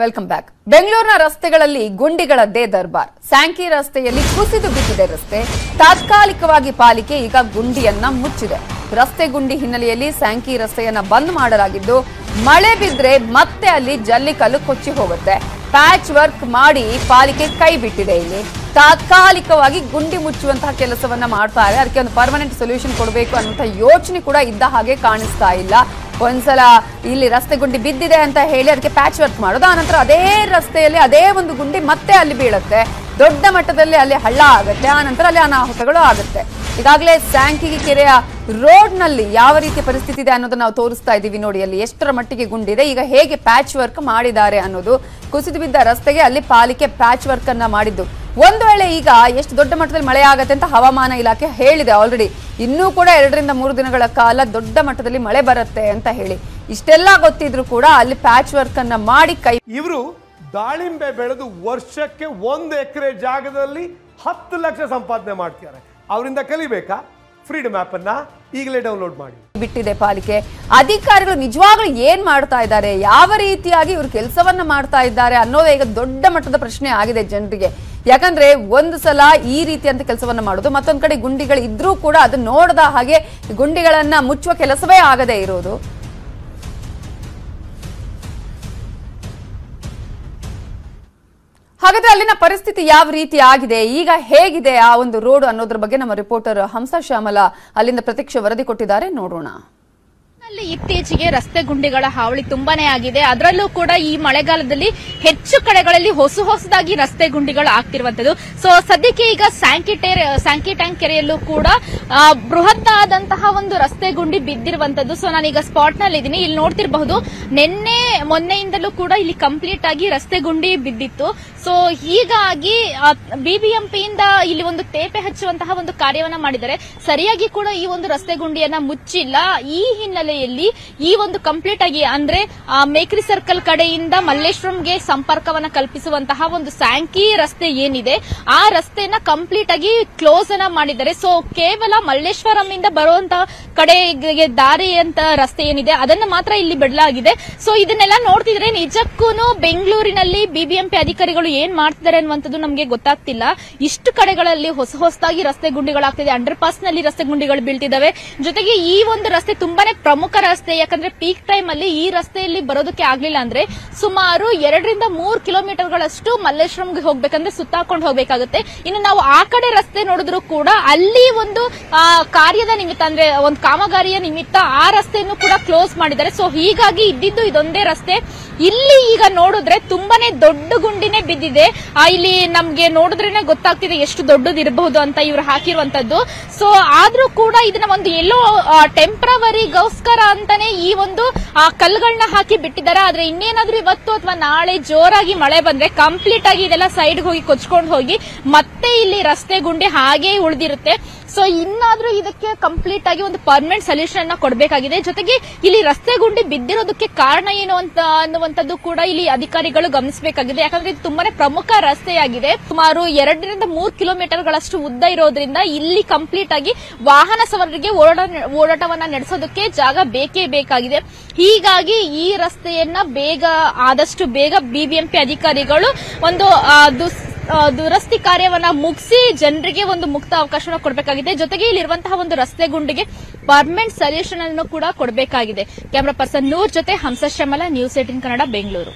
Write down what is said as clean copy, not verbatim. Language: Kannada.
Welcome back. ಬೆಂಗಳೂರಿನ ರಸ್ತೆಗಳಲ್ಲಿ ಗುಂಡಿಗಳದ್ದೇ ದರ್ಬಾರ್. ಸ್ಯಾಂಕಿ ರಸ್ತೆಯಲ್ಲಿ ಕುಸಿದು ಬಿದ್ದಿದೆ ರಸ್ತೆ. ತಾತ್ಕಾಲಿಕವಾಗಿ ಪಾಲಿಕೆ ಈಗ ಗುಂಡಿಯನ್ನ ಮುಚ್ಚಿದೆ. ರಸ್ತೆ ಗುಂಡಿ ಹಿನ್ನೆಲೆಯಲ್ಲಿ ಸ್ಯಾಂಕಿ ರಸ್ತೆಯನ್ನ ಬಂದ್ ಮಾಡಲಾಗಿದ್ದು, ಮಳೆ ಬಿದ್ರೆ ಮತ್ತೆ ಅಲ್ಲಿ ಜಲ್ಲಿಕಲ್ಲು ಕೊಚ್ಚಿ ಹೋಗುತ್ತೆ. ಪ್ಯಾಚ್ ವರ್ಕ್ ಮಾಡಿ ಪಾಲಿಕೆ ಕೈ ಬಿಟ್ಟಿದೆ. ಇಲ್ಲಿ ತಾತ್ಕಾಲಿಕವಾಗಿ ಗುಂಡಿ ಮುಚ್ಚುವಂತಹ ಕೆಲಸವನ್ನ ಮಾಡ್ತಾ ಇದೆ. ಅದಕ್ಕೆ ಒಂದು ಪರ್ಮನೆಂಟ್ ಸೊಲ್ಯೂಷನ್ ಕೊಡಬೇಕು ಅನ್ನುವಂಥ ಯೋಚನೆ ಕೂಡ ಇದ್ದ ಹಾಗೆ ಕಾಣಿಸ್ತಾ ಇಲ್ಲ. ಒಂದ್ಸಲ ಇಲ್ಲಿ ರಸ್ತೆ ಗುಂಡಿ ಬಿದ್ದಿದೆ ಅಂತ ಹೇಳಿ ಅದಕ್ಕೆ ಪ್ಯಾಚ್ ವರ್ಕ್ ಮಾಡೋದು, ಆನಂತರ ಅದೇ ರಸ್ತೆಯಲ್ಲಿ ಅದೇ ಒಂದು ಗುಂಡಿ ಮತ್ತೆ ಅಲ್ಲಿ ಬೀಳುತ್ತೆ, ದೊಡ್ಡ ಮಟ್ಟದಲ್ಲಿ ಅಲ್ಲಿ ಹಳ್ಳ ಆಗುತ್ತೆ, ಆನಂತರ ಅಲ್ಲಿ ಅನಾಹುತಗಳು ಆಗುತ್ತೆ. ಈಗಾಗಲೇ ಸ್ಯಾಂಕಿ ಕೆರೆಯ ರೋಡ್ ನಲ್ಲಿ ಯಾವ ರೀತಿಯ ಪರಿಸ್ಥಿತಿ ಇದೆ ಅನ್ನೋದನ್ನ ನಾವು ತೋರಿಸ್ತಾ ಇದ್ದೀವಿ. ನೋಡಿ ಅಲ್ಲಿ ಎಷ್ಟರ ಮಟ್ಟಿಗೆ ಗುಂಡಿದೆ, ಈಗ ಹೇಗೆ ಪ್ಯಾಚ್ ವರ್ಕ್ ಮಾಡಿದ್ದಾರೆ ಅನ್ನೋದು. ಕುಸಿದು ಬಿದ್ದ ರಸ್ತೆಗೆ ಅಲ್ಲಿ ಪಾಲಿಕೆ ಪ್ಯಾಚ್ ವರ್ಕ್ ಅನ್ನ ಮಾಡಿದ್ದು. ಒಂದು ವೇಳೆ ಈಗ ಎಷ್ಟು ದೊಡ್ಡ ಮಟ್ಟದಲ್ಲಿ ಮಳೆ ಆಗತ್ತೆ ಅಂತ ಹವಾಮಾನ ಇಲಾಖೆ ಹೇಳಿದೆ ಆಲ್ರೆಡಿ. ಇನ್ನೂ ಕೂಡ 2 ರಿಂದ 3 ದಿನಗಳ ಕಾಲ ದೊಡ್ಡ ಮಟ್ಟದಲ್ಲಿ ಮಳೆ ಬರುತ್ತೆ ಅಂತ ಹೇಳಿ. ಇಷ್ಟೆಲ್ಲ ಗೊತ್ತಿದ್ರು ಕೂಡ ಅಲ್ಲಿ ಪ್ಯಾಚ್ ವರ್ಕ್ ಅನ್ನ ಮಾಡಿ ಕೈ ಇವರು ದಾಳಿಂಬೆ ಬೆಳೆದು ವರ್ಷಕ್ಕೆ 1 ಎಕರೆ ಜಾಗದಲ್ಲಿ 10 ಲಕ್ಷ ಸಂಪಾದನೆ ಮಾಡ್ತಾರೆ. ಅವರಿಂದ ಕಲಿಬೇಕಾ? ಫ್ರೀಡಮ್ ಆಪ್ ಅನ್ನ ಈಗಲೇ ಡೌನ್ಲೋಡ್ ಮಾಡಿ. ಬಿಟ್ಟಿದೆ ಪಾಲಿಕೆ. ಅಧಿಕಾರಿಗಳು ನಿಜವಾಗ್ಲೂ ಏನ್ ಮಾಡ್ತಾ ಇದ್ದಾರೆ, ಯಾವ ರೀತಿಯಾಗಿ ಇವರು ಕೆಲಸವನ್ನ ಮಾಡ್ತಾ ಇದ್ದಾರೆ ಅನ್ನೋದೇ ಈಗ ದೊಡ್ಡ ಮಟ್ಟದ ಪ್ರಶ್ನೆ ಆಗಿದೆ ಜನರಿಗೆ. ಯಾಕಂದ್ರೆ ಒಂದು ಸಲ ಈ ರೀತಿಯಂತ ಕೆಲಸವನ್ನ ಮಾಡೋದು, ಮತ್ತೊಂದ್ ಕಡೆ ಗುಂಡಿಗಳು ಇದ್ರೂ ಕೂಡ ಅದನ್ನ ನೋಡದ ಹಾಗೆ ಗುಂಡಿಗಳನ್ನ ಮುಚ್ಚುವ ಕೆಲಸವೇ ಆಗದೆ ಇರೋದು. ಹಾಗಾದ್ರೆ ಅಲ್ಲಿನ ಪರಿಸ್ಥಿತಿ ಯಾವ ರೀತಿ ಆಗಿದೆ, ಈಗ ಹೇಗಿದೆ ಆ ಒಂದು ರೋಡ್ ಅನ್ನೋದ್ರ ಬಗ್ಗೆ ನಮ್ಮ ರಿಪೋರ್ಟರ್ ಹಂಸ ಶ್ಯಾಮಲ ಅಲ್ಲಿಂದ ಪ್ರತ್ಯಕ್ಷ ವರದಿ ಕೊಟ್ಟಿದ್ದಾರೆ, ನೋಡೋಣ. ಇತ್ತೀಚೆಗೆ ರಸ್ತೆ ಗುಂಡಿಗಳ ಹಾವಳಿ ತುಂಬಾನೇ ಆಗಿದೆ. ಅದರಲ್ಲೂ ಕೂಡ ಈ ಮಳೆಗಾಲದಲ್ಲಿ ಹೆಚ್ಚು ಕಡೆಗಳಲ್ಲಿ ಹೊಸದಾಗಿ ರಸ್ತೆ ಗುಂಡಿಗಳು ಆಗ್ತಿರುವಂತದ್ದು. ಸೊ ಸದ್ಯಕ್ಕೆ ಈಗ ಸ್ಯಾಂಕಿ ಟ್ಯಾಂಕ್ ಕೆರೆಯಲ್ಲೂ ಕೂಡ ಬೃಹತ್ ಆದಂತಹ ಒಂದು ರಸ್ತೆ ಗುಂಡಿ ಬಿದ್ದಿರುವಂತದ್ದು. ಸೊ ನಾನೀಗ ಸ್ಪಾಟ್ ನಲ್ಲಿ ಇದ್ದೀನಿ. ಇಲ್ಲಿ ನೋಡ್ತಿರಬಹುದು, ಮೊನ್ನೆಯಿಂದಲೂ ಕೂಡ ಇಲ್ಲಿ ಕಂಪ್ಲೀಟ್ ಆಗಿ ರಸ್ತೆ ಗುಂಡಿ ಬಿದ್ದಿತ್ತು. ಸೊ ಹೀಗಾಗಿ ಬಿಬಿಎಂಪಿಯಿಂದ ಇಲ್ಲಿ ಒಂದು ತೇಪೆ ಹಚ್ಚುವಂತಹ ಒಂದು ಕಾರ್ಯವನ್ನ ಮಾಡಿದ್ದಾರೆ. ಸರಿಯಾಗಿ ಕೂಡ ಈ ಒಂದು ರಸ್ತೆ ಗುಂಡಿಯನ್ನ ಮುಚ್ಚಿಲ್ಲ. ಈ ಹಿನ್ನೆಲೆಯಲ್ಲಿ ಈ ಒಂದು ಕಂಪ್ಲೀಟ್ ಆಗಿ ಅಂದ್ರೆ ಮೇಕ್ರಿ ಸರ್ಕಲ್ ಕಡೆಯಿಂದ ಮಲ್ಲೇಶ್ವರಂಗೆ ಸಂಪರ್ಕವನ್ನ ಕಲ್ಪಿಸುವಂತಹ ಒಂದು ಸ್ಯಾಂಕಿ ರಸ್ತೆ ಏನಿದೆ ಆ ರಸ್ತೆಯನ್ನ ಕಂಪ್ಲೀಟ್ ಆಗಿ ಕ್ಲೋಸ್ ಅನ್ನ ಮಾಡಿದ್ದಾರೆ. ಸೊ ಕೇವಲ ಮಲ್ಲೇಶ್ವರಂ ಇಂದ ಬರುವಂತಹ ಕಡೆಗೆ ದಾರಿ ಅಂತ ರಸ್ತೆ ಏನಿದೆ ಅದನ್ನ ಮಾತ್ರ ಇಲ್ಲಿ ಬಿಡಲಾಗಿದೆ. ಸೊ ಇದನ್ನೆಲ್ಲ ನೋಡ್ತಿದ್ರೆ ನಿಜಕ್ಕೂ ಬೆಂಗಳೂರಿನಲ್ಲಿ ಬಿಬಿಎಂಪಿ ಅಧಿಕಾರಿಗಳು ಏನ್ ಮಾಡ್ತಿದ್ದಾರೆ ಅನ್ನುವಂಥದ್ದು ನಮಗೆ ಗೊತ್ತಾಗ್ತಿಲ್ಲ. ಇಷ್ಟು ಕಡೆಗಳಲ್ಲಿ ಹೊಸದಾಗಿ ರಸ್ತೆ ಗುಂಡಿಗಳಾಗ್ತಿದೆ. ಅಂಡರ್ ಪಾಸ್ ನಲ್ಲಿ ರಸ್ತೆ ಗುಂಡಿಗಳು ಬೀಳ್ತಿದ್ದಾವೆ. ಜೊತೆಗೆ ಈ ಒಂದು ರಸ್ತೆ ತುಂಬಾನೇ ಪ್ರಮುಖ ರಸ್ತೆ. ಯಾಕಂದ್ರೆ ಪೀಕ್ ಟೈಮ್ ಅಲ್ಲಿ ಈ ರಸ್ತೆಯಲ್ಲಿ ಬರೋದಕ್ಕೆ ಆಗ್ಲಿಲ್ಲ ಅಂದ್ರೆ ಸುಮಾರು 2 ರಿಂದ 3 ಕಿಲೋಮೀಟರ್ಗಳಷ್ಟು ಮಲ್ಲೇಶ್ವರಂಗೆ ಹೋಗ್ಬೇಕಂದ್ರೆ ಸುತ್ತಾಕೊಂಡು ಹೋಗ್ಬೇಕಾಗುತ್ತೆ. ಇನ್ನು ನಾವು ಆ ಕಡೆ ರಸ್ತೆ ನೋಡಿದ್ರು ಕೂಡ ಅಲ್ಲಿ ಒಂದು ಕಾರ್ಯದ ನಿಮಿತ್ತ ಅಂದ್ರೆ ಒಂದು ಕಾಮಗಾರಿಯ ನಿಮಿತ್ತ ಆ ರಸ್ತೆಯನ್ನು ಕೂಡ ಕ್ಲೋಸ್ ಮಾಡಿದ್ದಾರೆ. ಸೊ ಹೀಗಾಗಿ ಇದ್ದಿದ್ದು ಇದೊಂದೇ ರಸ್ತೆ. ಇಲ್ಲಿ ಈಗ ನೋಡಿದ್ರೆ ತುಂಬಾನೇ ದೊಡ್ಡ ಗುಂಡಿನೇ ಬಿದ್ದಿದೆ. ಇಲ್ಲಿ ನಮ್ಗೆ ನೋಡಿದ್ರೇನೆ ಗೊತ್ತಾಗ್ತಿದೆ ಎಷ್ಟು ದೊಡ್ಡದಿರಬಹುದು ಅಂತ ಇವ್ರು ಹಾಕಿರುವಂತದ್ದು. ಸೊ ಆದ್ರೂ ಕೂಡ ಇದನ್ನ ಒಂದು ಎಲ್ಲೋ ಟೆಂಪರವರಿಗೋಸ್ಕರ ಅಂತಾನೆ ಈ ಒಂದು ಕಲ್ಲುಗಳನ್ನ ಹಾಕಿ ಬಿಟ್ಟಿದ್ದಾರೆ. ಆದ್ರೆ ಇನ್ನೇನಾದ್ರೂ ಇವತ್ತು ಅಥವಾ ನಾಳೆ ಜೋರಾಗಿ ಮಳೆ ಬಂದ್ರೆ ಕಂಪ್ಲೀಟ್ ಆಗಿ ಇದೆಲ್ಲ ಸೈಡ್ಗೆ ಹೋಗಿ ಕೊಚ್ಕೊಂಡು ಹೋಗಿ ಮತ್ತೆ ಇಲ್ಲಿ ರಸ್ತೆ ಗುಂಡಿ ಹಾಗೆ ಉಳಿದಿರುತ್ತೆ. ಸೊ ಇನ್ನಾದ್ರೂ ಇದಕ್ಕೆ ಕಂಪ್ಲೀಟ್ ಆಗಿ ಒಂದು ಪರ್ಮನೆಂಟ್ ಸೊಲ್ಯೂಷನ್ ಅನ್ನ ಕೊಡಬೇಕಾಗಿದೆ. ಜೊತೆಗೆ ಇಲ್ಲಿ ರಸ್ತೆ ಗುಂಡಿ ಬಿದ್ದಿರೋದಕ್ಕೆ ಕಾರಣ ಏನು ಅಂತ ಅನ್ನುವಂಥದ್ದು ಕೂಡ ಇಲ್ಲಿ ಅಧಿಕಾರಿಗಳು ಗಮನಿಸಬೇಕಾಗಿದೆ. ಯಾಕಂದ್ರೆ ಇದು ತುಂಬಾನೇ ಪ್ರಮುಖ ರಸ್ತೆಯಾಗಿದೆ. ಸುಮಾರು 2 ರಿಂದ 3 ಕಿಲೋಮೀಟರ್ಗಳಷ್ಟು ಉದ್ದ ಇರೋದ್ರಿಂದ ಇಲ್ಲಿ ಕಂಪ್ಲೀಟ್ ಆಗಿ ವಾಹನ ಸವಾರರಿಗೆ ಓಡಾಟವನ್ನ ನಡೆಸೋದಕ್ಕೆ ಜಾಗ ಬೇಕೇ ಬೇಕಾಗಿದೆ. ಹೀಗಾಗಿ ಈ ರಸ್ತೆಯನ್ನ ಆದಷ್ಟು ಬೇಗ ಬಿಬಿಎಂಪಿ ಅಧಿಕಾರಿಗಳು ಒಂದು ದುರಸ್ತಿ ಕಾರ್ಯವನ್ನ ಮುಗಿಸಿ ಜನರಿಗೆ ಒಂದು ಮುಕ್ತ ಅವಕಾಶವನ್ನು ಕೊಡಬೇಕಾಗಿದೆ. ಜೊತೆಗೆ ಇಲ್ಲಿರುವಂತಹ ಒಂದು ರಸ್ತೆ ಗುಂಡಿಗೆ ಪರ್ಮನೆಂಟ್ ಸೊಲ್ಯೂಷನ್ ಅನ್ನು ಕೂಡ ಕೊಡಬೇಕಾಗಿದೆ. ಕ್ಯಾಮರಾ ಪರ್ಸನ್ ನೂರ್ ಜೊತೆ ಹಂಸ ಶ್ಯಾಮಲ, ನ್ಯೂಸ್ 18 ಕನ್ನಡ, ಬೆಂಗಳೂರು.